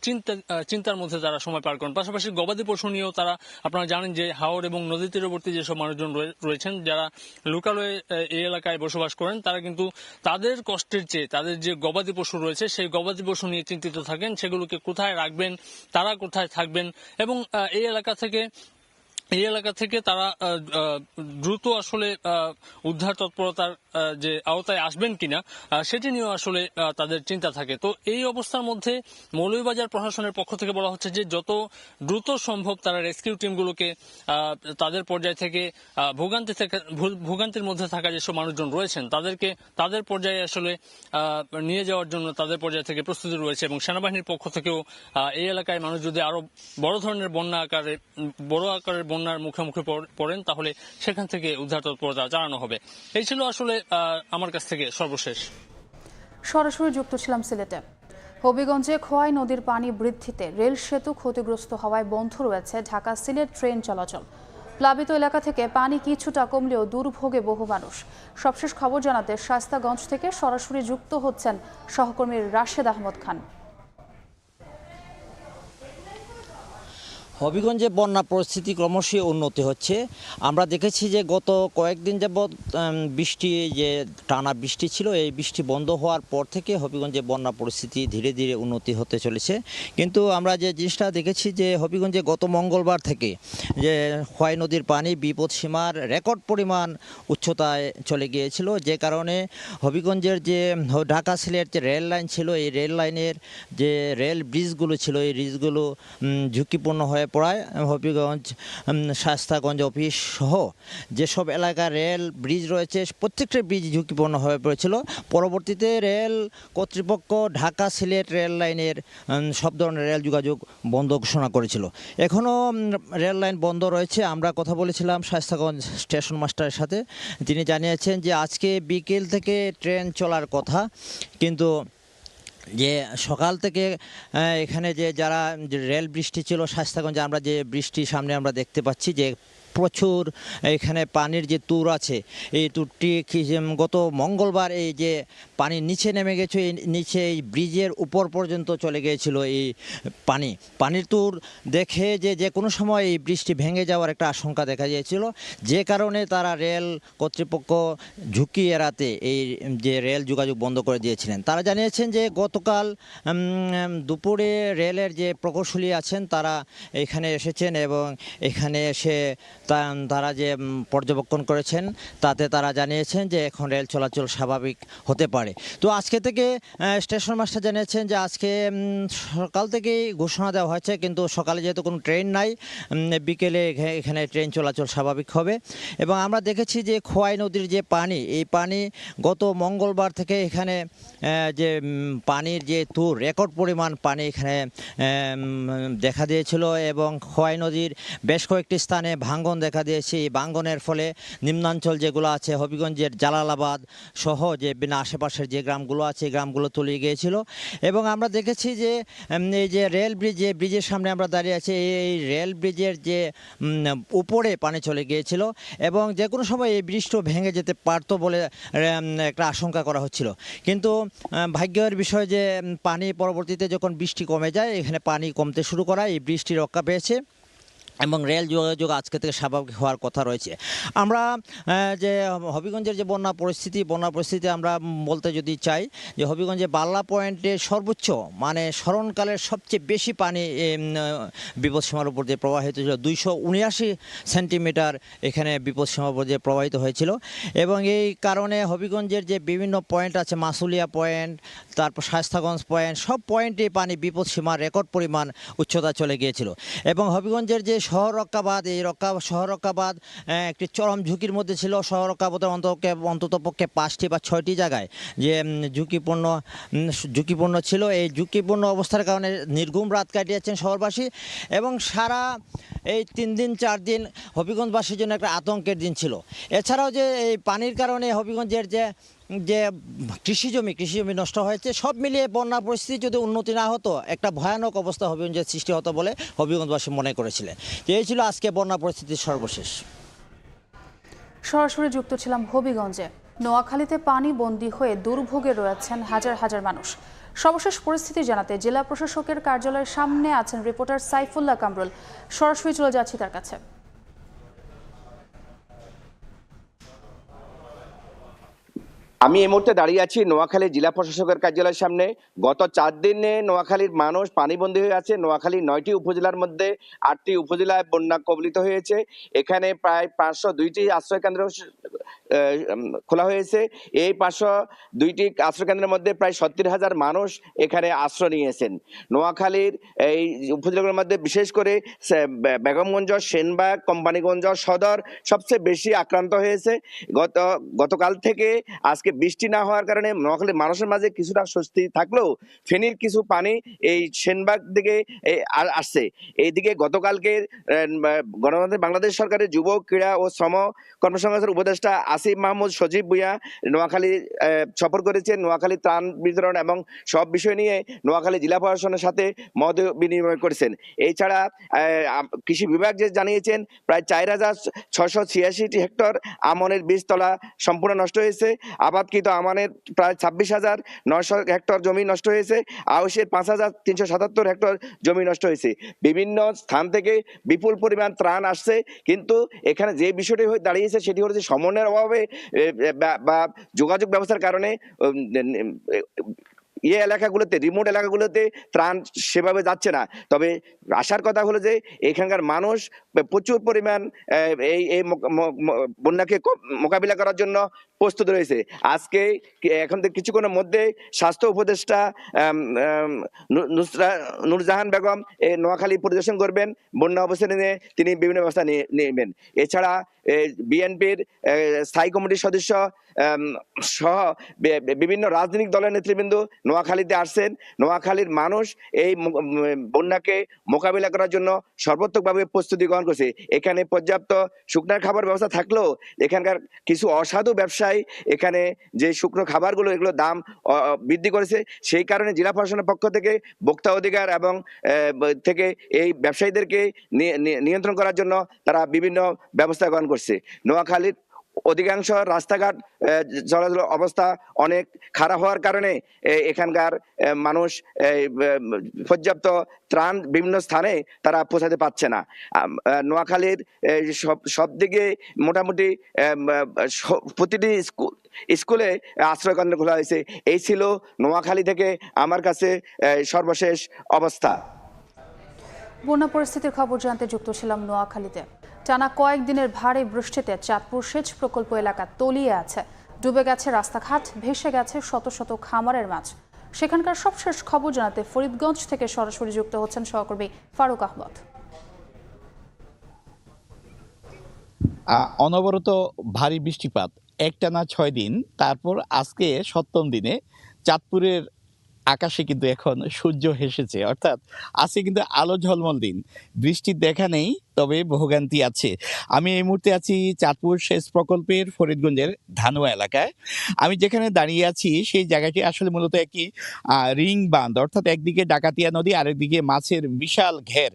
চিন্তার মধ্যে তারা সময় পার করেন। পাশাপাশি গবাদি পশু নিয়েও তারা, আপনারা জানেন যে হাওর এবং নদী তীরবর্তী যেসব মানুষজন রয়েছেন যারা লোকালয়ে এই এলাকায় বসবাস করেন, তারা কিন্তু তাদের কষ্টের চেয়ে তাদের যে গবাদি পশু রয়েছে সেই গবাদি পশু নিয়ে চিন্তিত থাকেন, সেগুলোকে কোথায় রাখবেন, তারা কোথায় থাকবেন এবং এই এলাকা থেকে তারা দ্রুত আসলে উদ্ধার তৎপরতার যে আওতায় আসবেন কিনা সেটি নিয়েও আসলে তাদের চিন্তা থাকে। তো এই অবস্থার মধ্যে মৌলভীবাজার প্রশাসনের পক্ষ থেকে বলা হচ্ছে যে যত দ্রুত সম্ভব তারা রেস্কিউ টিমগুলোকে তাদের পর্যায় থেকে ভোগান্তির মধ্যে থাকা যেসব মানুষজন রয়েছেন তাদেরকে তাদের পর্যায়ে আসলে নিয়ে যাওয়ার জন্য তাদের পর্যায় থেকে প্রস্তুতি রয়েছে এবং সেনাবাহিনীর পক্ষ থেকেও এই এলাকায় মানুষ যদি আরো বড় আকারের বন্যার মুখোমুখি পড়েন তাহলে সেখান থেকে উদ্ধার তৎপরতা চালানো হবে। এই ছিল আসলে আমার কাছ থেকে সর্বশেষ।
সরাসরি যুক্ত ছিলাম সিলেটে। হবিগঞ্জে খোয়াই নদীর পানি বৃদ্ধিতে রেল সেতু ক্ষতিগ্রস্ত হওয়ায় বন্ধ রয়েছে ঢাকা সিলেট ট্রেন চলাচল। প্লাবিত এলাকা থেকে পানি কিছুটা কমলেও দুর্ভোগে বহু মানুষ। সবশেষ খবর জানাতে শায়েস্তাগঞ্জ থেকে সরাসরি যুক্ত হচ্ছেন সহকর্মী রাশেদ আহমদ খান।
হবিগঞ্জে বন্যা পরিস্থিতি ক্রমশই উন্নতি হচ্ছে। আমরা দেখেছি যে গত কয়েকদিন যাবৎ বৃষ্টি যে টানা বৃষ্টি ছিল, এই বৃষ্টি বন্ধ হওয়ার পর থেকে হবিগঞ্জে বন্যা পরিস্থিতি ধীরে ধীরে উন্নতি হতে চলেছে। কিন্তু আমরা যে জিনিসটা দেখেছি যে হবিগঞ্জে গত মঙ্গলবার থেকে যে খোয়াই নদীর পানি বিপদসীমার রেকর্ড পরিমাণ উচ্চতায় চলে গিয়েছিল, যে কারণে হবিগঞ্জের যে ঢাকা সিলেট যে রেল লাইন ছিল, এই রেল লাইনের যে রেল ব্রিজগুলো ছিল এই ব্রিজগুলো ঝুঁকিপূর্ণ হয়ে পড়ায় হবিগঞ্জ শায়েস্তাগঞ্জ অফিস সহ যেসব এলাকার রেল ব্রিজ রয়েছে প্রত্যেকটা ব্রিজ ঝুঁকিপূর্ণ হয়ে পড়েছিল। পরবর্তীতে রেল কর্তৃপক্ষ ঢাকা সিলেট রেল লাইনের সব ধরনের রেল যোগাযোগ বন্ধ ঘোষণা করেছিল। এখনও রেল লাইন বন্ধ রয়েছে। আমরা কথা বলেছিলাম শায়েস্তাগঞ্জ স্টেশন মাস্টারের সাথে, তিনি জানিয়েছেন যে আজকে বিকেল থেকে ট্রেন চলার কথা, কিন্তু যে সকাল থেকে এখানে যে যারা রেল বৃষ্টি ছিল শায়েস্তাগঞ্জে, আমরা যে বৃষ্টি সামনে আমরা দেখতে পাচ্ছি যে প্রচুর এখানে পানির যে তুর আছে, এই তুরটি গত মঙ্গলবার এই যে পানি নিচে নেমে গেছে, এই নিচে এই ব্রিজের উপর পর্যন্ত চলে গিয়েছিল এই পানির তুর দেখে যে কোনো সময় এই বৃষ্টি ভেঙে যাওয়ার একটা আশঙ্কা দেখা গিয়েছিল, যে কারণে তারা রেল কর্তৃপক্ষ ঝুঁকি এড়াতে এই যে রেল যোগাযোগ বন্ধ করে দিয়েছিলেন। তারা জানিয়েছেন যে গতকাল দুপুরে রেলের যে প্রকৌশলী আছেন তারা এখানে এসেছেন এবং এখানে এসে তারা যে পর্যবেক্ষণ করেছেন তাতে তারা জানিয়েছেন যে এখন রেল চলাচল স্বাভাবিক হতে পারে। তো আজকে থেকে স্টেশন মাস্টার জানিয়েছেন যে আজকে সকাল থেকেই ঘোষণা দেওয়া হয়েছে, কিন্তু সকালে যেহেতু কোনো ট্রেন নাই, বিকেলে এখানে ট্রেন চলাচল স্বাভাবিক হবে। এবং আমরা দেখেছি যে খোয়াই নদীর যে পানি, এই পানি গত মঙ্গলবার থেকে এখানে যে পানির যে তুর রেকর্ড পরিমাণ পানি এখানে দেখা দিয়েছিল এবং খোয়াই নদীর বেশ কয়েকটি স্থানে ভাঙ্গন দেখা দিয়েছে। এই ভাঙ্গনের ফলে নিম্নাঞ্চল যেগুলো আছে হবিগঞ্জের জালালাবাদ সহ যে আশেপাশের যে গ্রামগুলো আছে এই গ্রামগুলো তলিয়ে গিয়েছিল। এবং আমরা দেখেছি যে এই যে রেল ব্রিজ, যে ব্রিজের সামনে আমরা দাঁড়িয়ে আছি, এই রেল ব্রিজের যে উপরে পানি চলে গিয়েছিল এবং যে কোনো সময় এই ব্রিজটা ভেঙে যেতে পারতো বলে একটা আশঙ্কা করা হচ্ছিল। কিন্তু ভাগ্যের বিষয় যে পানি পরবর্তীতে যখন বৃষ্টি কমে যায়, এখানে পানি কমতে শুরু করায় এই বৃষ্টি রক্ষা পেয়েছে এবং রেল যোগাযোগ আজকে থেকে স্বাভাবিক হওয়ার কথা রয়েছে। আমরা যে হবিগঞ্জের যে বন্যা পরিস্থিতি আমরা বলতে যদি চাই যে হবিগঞ্জে বাল্লা পয়েন্টে সর্বোচ্চ মানে স্মরণকালের সবচেয়ে বেশি পানি বিপদসীমার উপর দিয়ে প্রবাহিত ছিল, 279 সেন্টিমিটার এখানে বিপদসীমার উপর দিয়ে প্রবাহিত হয়েছিল। এবং এই কারণে হবিগঞ্জের যে বিভিন্ন পয়েন্ট আছে, মাসুলিয়া পয়েন্ট, তারপর শায়েস্তাগঞ্জ পয়েন্ট, সব পয়েন্টে পানি বিপদসীমার রেকর্ড পরিমাণ উচ্চতা চলে গিয়েছিল। এবং হবিগঞ্জের যে শহর রক্ষাবাদ, এই শহর রক্ষাবাদ একটি চরম ঝুঁকির মধ্যে ছিল। শহর রক্ষাবাদের অন্ততপক্ষে 5টি বা 6টি জায়গায় যে ঝুঁকিপূর্ণ ছিল। এই ঝুঁকিপূর্ণ অবস্থার কারণে নির্ঘুম রাত কাটিয়েছেন শহরবাসী এবং সারা এই 3 দিন 4 দিন হবিগঞ্জবাসীর জন্য একটা আতঙ্কের দিন ছিল। এছাড়াও যে এই পানির কারণে হবিগঞ্জের যে কৃষি জমি নষ্ট হয়েছে, সব মিলিয়ে বন্যা পরিস্থিতি যদি উন্নতি না হতো একটা ভয়ানক অবস্থা হবিগঞ্জের সৃষ্টি হতো বলে হবিগঞ্জবাসী মনে করেছিলেন। এই ছিল আজকে বন্যা পরিস্থিতির সর্বশেষ।
সরাসরি যুক্ত ছিলাম হবিগঞ্জে। নোয়াখালীতে পানি বন্দী হয়ে দুর্ভোগে রয়েছেন হাজার হাজার মানুষ। সর্বশেষ পরিস্থিতি জানাতে জেলা প্রশাসকের কার্যালয়ের সামনে আছেন রিপোর্টার সাইফুল্লাহ কামরুল। সরাসরি চলে যাচ্ছি তার কাছে।
আমি এই মুহূর্তে দাঁড়িয়ে আছি নোয়াখালী জেলা প্রশাসকের কার্যালয়ের সামনে। গত 4 দিনে নোয়াখালীর মানুষ পানিবন্দী হয়ে আছে। নোয়াখালী 9টি উপজেলার মধ্যে 8টি উপজেলায় বন্যা কবলিত হয়েছে। এখানে প্রায় 502টি আশ্রয় কেন্দ্র খোলা হয়েছে। এই 502টি আশ্রয় কেন্দ্রের মধ্যে প্রায় 70,000 মানুষ এখানে আশ্রয় নিয়েছেন। নোয়াখালীর এই উপজেলাগুলোর মধ্যে বিশেষ করে বেগমগঞ্জ, সেনবাগ, কোম্পানিগঞ্জ সদর সবচেয়ে বেশি আক্রান্ত হয়েছে। গতকাল থেকে আজকে বৃষ্টি না হওয়ার কারণে নোয়াখালীর মানুষের মাঝে কিছুটা স্বস্তি থাকলেও ফেনীর কিছু পানি এই সেনবাগ দিকে আসছে। এইদিকে গতকালকে গণতন্ত্র বাংলাদেশ সরকারের যুব ক্রীড়া ও শ্রম কর্মসংস্থানের উপদেষ্টা আসিফ মাহমুদ সজীব ভুঁইয়া নোয়াখালী সফর করেছেন। নোয়াখালী ত্রাণ বিতরণ এবং সব বিষয় নিয়ে নোয়াখালী জেলা প্রশাসনের সাথে মত বিনিময় করেছেন। এছাড়া কৃষি বিভাগ যে জানিয়েছেন প্রায় 4,686 হেক্টর আমনের বীজতলা সম্পূর্ণ নষ্ট হয়েছে। আবাদকৃত আমানের প্রায় 26,900 হেক্টর জমি নষ্ট হয়েছে। আউশের 5,377 হেক্টর জমি নষ্ট হয়েছে। বিভিন্ন স্থান থেকে বিপুল পরিমাণ ত্রাণ আসছে, কিন্তু এখানে যে বিষয়টি দাঁড়িয়েছে সেটি হচ্ছে সমন্বয়ের অভাবে বা যোগাযোগ ব্যবস্থার কারণে এলাকাগুলোতে, রিমোট এলাকাগুলোতে ত্রাণ সেভাবে যাচ্ছে না। তবে আসার কথা হলো যে এখানকার মানুষ প্রচুর পরিমাণ এই বন্যাকে মোকাবিলা করার জন্য প্রস্তুত রয়েছে। আজকে এখন কিছুক্ষণের মধ্যে স্বাস্থ্য উপদেষ্টা নুরজাহান বেগম নোয়াখালী পরিদর্শন করবেন। বন্যা অবস্থানে নিয়ে তিনি বিভিন্ন ব্যবস্থা নেবেন। এছাড়া বিএনপির স্থায়ী কমিটির সদস্য সহ বিভিন্ন রাজনৈতিক দলের নেতৃবৃন্দ নোয়াখালীতে আসছেন। নোয়াখালীর মানুষ এই বন্যাকে মোকাবিলা করার জন্য সর্বাত্মকভাবে প্রস্তুতি গ্রহণ করছে। এখানে পর্যাপ্ত শুকনার খাবার ব্যবস্থা থাকলেও এখানকার কিছু অসাধু ব্যবসায়ী এখানে যে শুকনো খাবারগুলো এগুলো দাম বৃদ্ধি করেছে। সেই কারণে জেলা প্রশাসনের পক্ষ থেকে ভোক্তা অধিকার এবং থেকে এই ব্যবসায়ীদেরকে নিয়ন্ত্রণ করার জন্য তারা বিভিন্ন ব্যবস্থা গ্রহণ করছে। নোয়াখালীর অধিকাংশ রাস্তাঘাট চলাচল অবস্থা অনেক খারাপ হওয়ার কারণে এখানকার মানুষ পর্যাপ্ত ত্রাণ বিভিন্ন স্থানে তারা পৌঁছাতে পারছে না। নোয়াখালীর সব দিকে মোটামুটি প্রতিটি স্কুলে আশ্রয় কেন্দ্র খোলা হয়েছে। এই ছিল নোয়াখালী থেকে আমার কাছে সর্বশেষ অবস্থা।
বন্যা পরিস্থিতির খবর জানতে যুক্ত ছিলাম নোয়াখালীতে। টানা কয়েকদিনের ভারী বৃষ্টিতে চাঁদপুর সেচ প্রকল্প এলাকা তলিয়ে আছে। ডুবে গেছে রাস্তাঘাট, ভেসে গেছে শত শত খামারের মাছ। সেখানকার সবশেষ খবর জানাতে ফরিদগঞ্জ থেকে সরাসরি যুক্ত হচ্ছেন সহকর্মী ফারুক আহমদ।
অনবরত ভারী বৃষ্টিপাত একটানা 6 দিন, তারপর আজকে 7ম দিনে চাঁদপুরের আকাশে কিন্তু এখন সূর্য হেসেছে, অর্থাৎ আজকে কিন্তু আলো ঝলমল দিন। বৃষ্টির দেখা নেই, তবে ভোগান্তি আছে। আমি এই মুহূর্তে আছি চাঁদপুর সেচ প্রকল্পের ফরিদগঞ্জের ধানুয়া এলাকায়। আমি যেখানে দাঁড়িয়ে আছি সেই জায়গাটি আসলে মূলত একটি রিং বাঁধ, অর্থাৎ একদিকে ডাকাতিয়া নদী, আরেকদিকে মাছের বিশাল ঘের।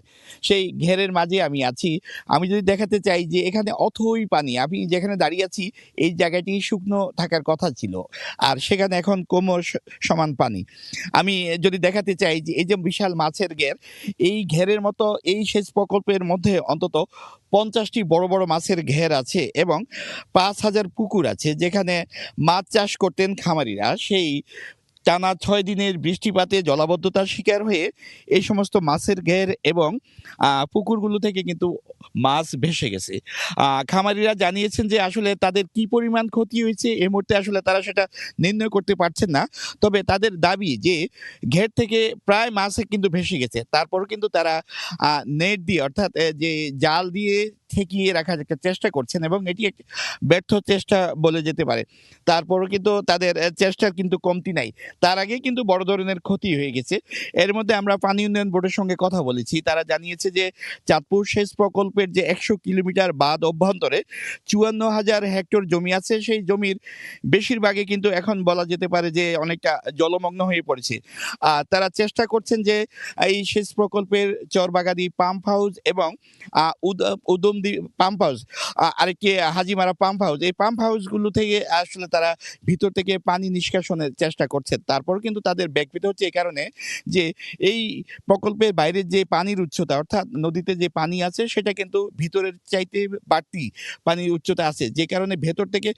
সেই ঘেরের মাঝে আমি আছি। আমি যদি দেখাতে চাই যে এখানে অথই পানি, আমি যেখানে দাঁড়িয়ে আছি এই জায়গাটি শুকনো থাকার কথা ছিল, আর সেখানে এখন কোমর সমান পানি। আমি যদি দেখাতে চাই যে এই যে বিশাল মাছের ঘের, এই ঘেরের মতো এই সেচ প্রকল্পের মধ্যে অন্তত 50টি বড় বড় মাছের ঘের আছে এবং 5,000 পুকুর আছে যেখানে মাছ চাষ করতেন খামারিরা। সেই টানা 6 দিনের বৃষ্টিপাতে জলাবদ্ধতার শিকার হয়ে এই সমস্ত মাছের ঘের এবং পুকুরগুলো থেকে কিন্তু মাছ ভেসে গেছে। খামারিরা জানিয়েছেন যে আসলে তাদের কি পরিমাণ ক্ষতি হয়েছে এই মুহূর্তে আসলে তারা সেটা নির্ণয় করতে পারছেন না। তবে তাদের দাবি যে ঘের থেকে প্রায় মাছ কিন্তু ভেসে গেছে, তারপরও কিন্তু তারা নেট দিয়ে, অর্থাৎ যে জাল দিয়ে ঠেকিয়ে রাখার একটা চেষ্টা করছেন এবং এটি একটি ব্যর্থ চেষ্টা বলে যেতে পারে। তারপরও কিন্তু তাদের চেষ্টার কিন্তু কমতি নাই। তার আগে কিন্তু বড় ধরনের ক্ষতি হয়ে গেছে। এর মধ্যে আমরা পানি উন্নয়ন বোর্ডের সঙ্গে কথা বলেছি। তারা জানিয়েছে যে চাঁদপুর সেচ প্রকল্পের যে 100 কিলোমিটার বাঁধ অভ্যন্তরে 54,000 হেক্টর জমি আছে, সেই জমির বেশিরভাগই কিন্তু এখন বলা যেতে পারে যে অনেকটা জলমগ্ন হয়ে পড়েছে। তারা চেষ্টা করছেন যে এই সেচ প্রকল্পের চরবাগাদি পাম্প হাউস এবং নন্দী পাম্প হাউস, আরেকটি হাজিমারা পাম্প হাউস, এই পাম্প হাউসগুলো থেকে আসলে তারা ভিতর থেকে পানি নিষ্কাশনের চেষ্টা করছে। তারপর কিন্তু তাদের ব্যাকপিট হচ্ছে এই কারণে যে এই প্রকল্পের বাইরের যে পানির উচ্চতা, অর্থাৎ নদীতে যে পানি আছে সেটা কিন্তু ভিতরের চাইতে বাড়তি পানির উচ্চতা আছে, যে কারণে ভেতর থেকে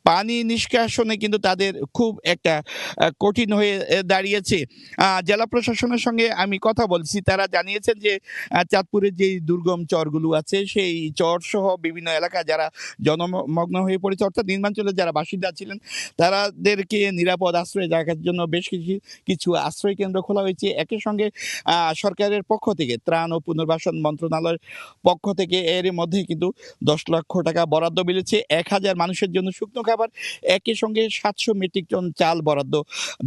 পানি নিষ্কাশনে কিন্তু তাদের খুব একটা কঠিন হয়ে দাঁড়িয়েছে। জেলা প্রশাসনের সঙ্গে আমি কথা বলছি, তারা জানিয়েছেন যে চাঁদপুরের যে দুর্গম চরগুলো আছে সেই চর সহ বিভিন্ন এলাকা যারা জনমগ্ন হয়ে পড়েছে, অর্থাৎ নির্মাঞ্চলের যারা বাসিন্দা ছিলেন তাদেরকে নিরাপদ আশ্রয় জায়গার জন্য বেশ কিছু আশ্রয় কেন্দ্র খোলা হয়েছে। একই সঙ্গে সরকারের পক্ষ থেকে ত্রাণ ও পুনর্বাসন মন্ত্রণালয়ের পক্ষ থেকে এর মধ্যে কিন্তু 10 লক্ষ টাকা বরাদ্দ মিলেছে 1000 মানুষের জন্য শুকনো খাবার, একই সঙ্গে 700 মেট্রিক টন চাল বরাদ্দ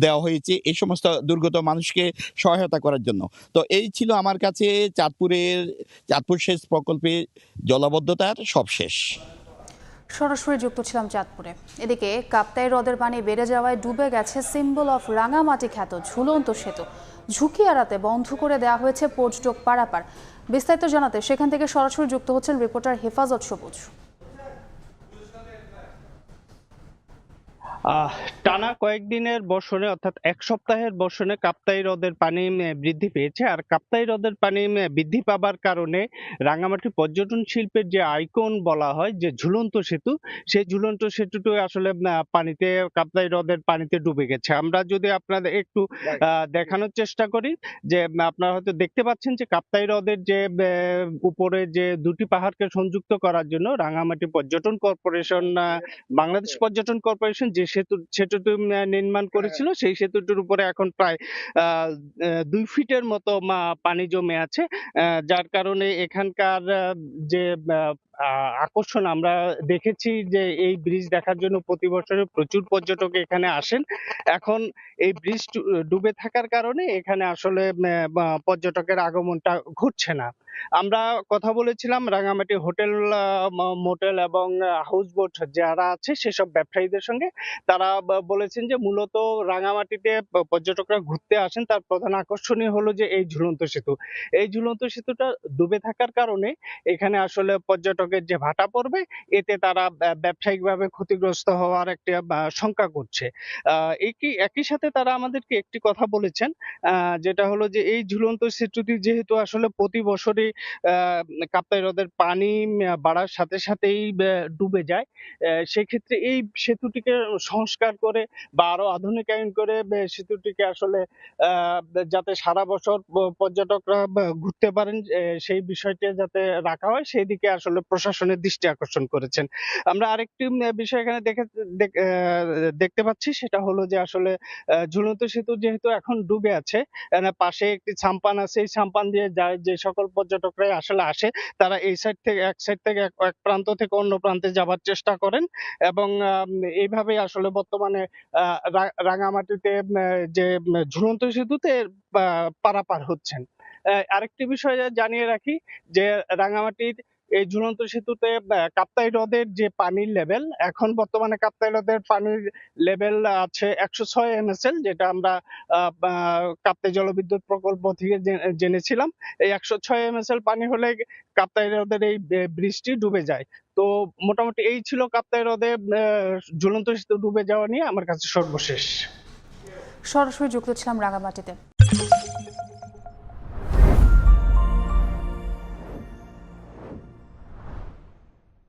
দেওয়া হয়েছে এই সমস্ত দুর্গত মানুষকে সহায়তা করার জন্য। তো এই ছিল আমার কাছে চাঁদপুর সেচ প্রকল্পে জলাবদ্ধতার সবশেষ।
সরাসরি যুক্ত ছিলাম চাঁদপুরে। এদিকে কাপ্তাই হ্রদের পানি বেড়ে যাওয়ায় ডুবে গেছে সিম্বল অফ রাঙামাটি খ্যাত ঝুলন্ত সেতু। ঝুঁকি এড়াতে বন্ধ করে দেওয়া হয়েছে পর্যটক পারাপার। বিস্তারিত জানাতে সেখান থেকে সরাসরি যুক্ত হচ্ছেন রিপোর্টার হেফাজত সবুজ।
টানা কয়েকদিনের বর্ষণে অর্থাৎ এক সপ্তাহের বর্ষণে কাপ্তাই হ্রদের পানি বৃদ্ধি পেয়েছে। আর কাপ্তাই হ্রদের পানি বৃদ্ধি পাবার কারণে রাঙামাটি পর্যটন শিল্পের যে আইকন বলা হয়, যে ঝুলন্ত সেতু, সেই ঝুলন্ত সেতুটি আসলে পানিতে, কাপ্তাই হ্রদের পানিতে ডুবে গেছে। আমরা যদি আপনাদের একটু দেখানোর চেষ্টা করি, যে আপনারা হয়তো দেখতে পাচ্ছেন যে কাপ্তাই হ্রদের যে উপরে যে দুটি পাহাড়কে সংযুক্ত করার জন্য রাঙামাটি পর্যটন কর্পোরেশন, বাংলাদেশ পর্যটন কর্পোরেশন যে সেতুটি নির্মাণ করেছিল, সেই সেতুটির উপরে এখন প্রায় 2 ফিটের মতো পানি জমে আছে, যার কারণে এখানকার যে আকর্ষণ, আমরা দেখেছি যে এই ব্রিজ দেখার জন্য প্রতি বছরে প্রচুর পর্যটক এখানে আসেন। এখন এই ব্রিজ ডুবে থাকার কারণে এখানে আসলে পর্যটকের আগমনটা ঘটছে না। আমরা কথা বলেছিলাম রাঙামাটি হোটেল, মোটেল এবং হাউস বোট যারা আছে সেসব ব্যবসায়ীদের সঙ্গে। তারা বলেছেন যে মূলত রাঙামাটিতে পর্যটকরা ঘুরতে আসেন, তার প্রধান আকর্ষণীয় হলো যে এই ঝুলন্ত সেতু। এই ঝুলন্ত সেতুটা ডুবে থাকার কারণে এখানে আসলে পর্যটকের যে ভাটা পড়বে, এতে তারা ব্যবসায়িকভাবে ক্ষতিগ্রস্ত হওয়ার একটা শঙ্কা করছে। একই সাথে তারা আমাদেরকে একটি কথা বলেছেন, যেটা হলো যে এই ঝুলন্ত সেতুটি যেহেতু আসলে প্রতি বছরই কাপ্তাই হ্রদের পানি বাড়ার সাথে সাথেই ডুবে যায়, সেক্ষেত্রে এই সেতুটিকে সংস্কার করে বা আরো আধুনিকায়ন করে সেতুটিকে আসলে যাতে সারা বছর পর্যটকরা ঘুরতে পারেন সেই বিষয়টি যাতে রাখা হয়, সেই দিকে আসলে প্রশাসনের দৃষ্টি আকর্ষণ করেছেন। আমরা আরেকটি বিষয় এখানে দেখতে পাচ্ছি, সেটা হলো যে আসলে ঝুলন্ত সেতু যেহেতু এখন ডুবে আছে, পাশে একটি সাম্পান আছে, এই সাম্পান দিয়ে যায় যে সকল পর্যটকরাই আসলে আসে, তারা এই সাইড থেকে এক প্রান্ত থেকে অন্য প্রান্তে যাবার চেষ্টা করেন, এবং এইভাবে আসলে বর্তমানে রাঙামাটিতে যে ঝুলন্ত সেতুতে পারাপার হচ্ছেন। আরেকটি বিষয় জানিয়ে রাখি যে রাঙামাটির এই ঝুলন্ত সেতুতে কাপ্তাই হ্রদের যে পানির লেভেল, এখন বর্তমানে কাপ্তাই হ্রদের পানির লেভেল আছে 106 MSL, যেটা আমরা কাপ্তাই জলবিদ্যুৎ প্রকল্প থেকে জেনেছিলাম। এই 106 MSL পানি হলে কাপ্তাই হ্রদের এই ব্রিজটি ডুবে যায়। তো মোটামুটি এই ছিল কাপ্তাই হ্রদে ঝুলন্ত সেতু ডুবে যাওয়া নিয়ে আমার কাছে সর্বশেষ।
সরাসরি যুক্ত ছিলাম রাঙামাটিতে।